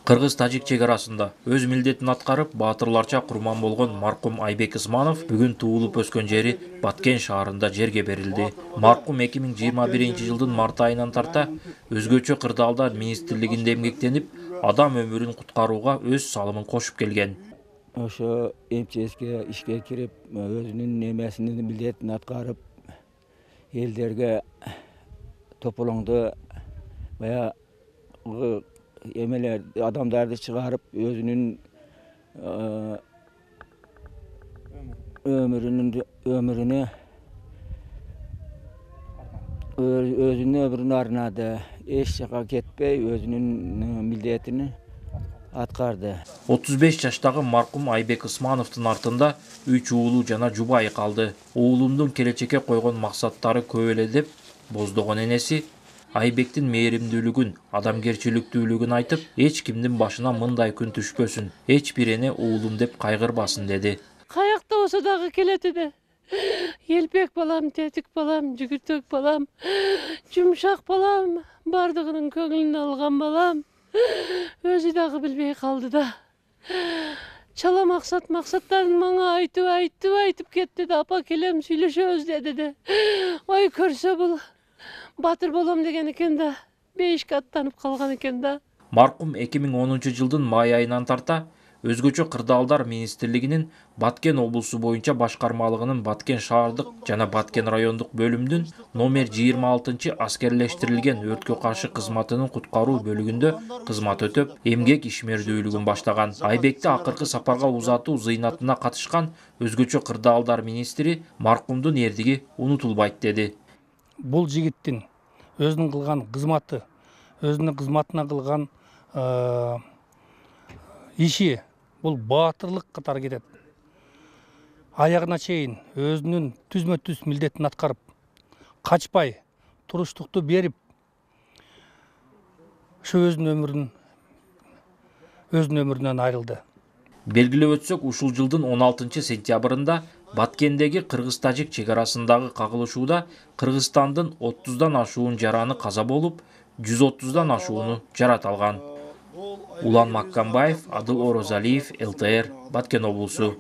Кыргыз-тажик чек арасында өз милдетин аткарып, баатырларча курман болгон маркум Айбек Ысманов бүгүн туулуп өскөн жери Баткен шаарында жерге берилди. Маркум 2021-жылдын март айынан тарта өзгөчө кырдаалдар министрлигинде эмгектенип, адам өмүрүн куткарууга өз салымын кошуп келген. Ошо МЧСке ишке кирип, өзүнүн немесинин милдетин аткарып, элдерге тополоңду бая эмелер адамдарды чыгарып, өзүнүн өмүрүнө арнады. Эч жака кетпей, өзүнүн милдетин аткарды. 35 жаштагы маркум Айбек Ысмановдун артында 3 уулу жана жубайы калды. Уулумдун келечекке койгон максаттары көп эле деп боздогон энеси Айбектин мээримдүүлүгүн, адамгерчиликтүүлүгүн айтып, эч кимдин башына мындай күн түшпөсүн, эч бир эне уулум деп кайгырбасын деди. Каякта болсо дагы келет. Елпек балам, тетик балам, жүгүртөк балам, жумшак балам, бардыгынын көңүлүн алган балам. Өзү дагы билбей калды да. Чала максаттарын мага айтып кетти да, апа келем сүйлөшөбүз деди. Ой, көрсө бул батыр болом деген экен да, бейишке аттанып калган экен да. Маркум 2010-жылдын май айынан тарта өзгөчө кырдаалдар министрлигинин Баткен облусу боюнча башкармалыгынын Баткен шаардык жана Баткен райондук бөлүмүнүн номер 26 аскерлештирилген өрткө каршы кызматынын куткаруу бөлүгүндө кызмат өтөп, эмгек ишмердүүлүгүн баштаган. Айбекти акыркы сапарга узатуу зыйнатына катышкан өзгөчө кырдаалдар министри маркумдун эрдиги унутулбайт деди. Бул жигиттин өзүнүн кылган кызматы, өзүнүн кызматына кылган иши бул баатырлык катары кетет. Аягына чейин өзүнүн түзмө-түз милдетин аткарып, качпай, туруштукту берип, ошо өзүнүн өмүрүнөн айрылды. Белгилеп өтсөк, ушул жылдын 16 сентябрында Баткендеги кыргыз-тажик чек арасындагы кагылышууда Кыргызстандын 30дан ашуун жараны каза болуп, 130дан ашууну жарат алган. Улан Маккамбаев, Адыл Орозалиев, ЛТР, Баткен облусу.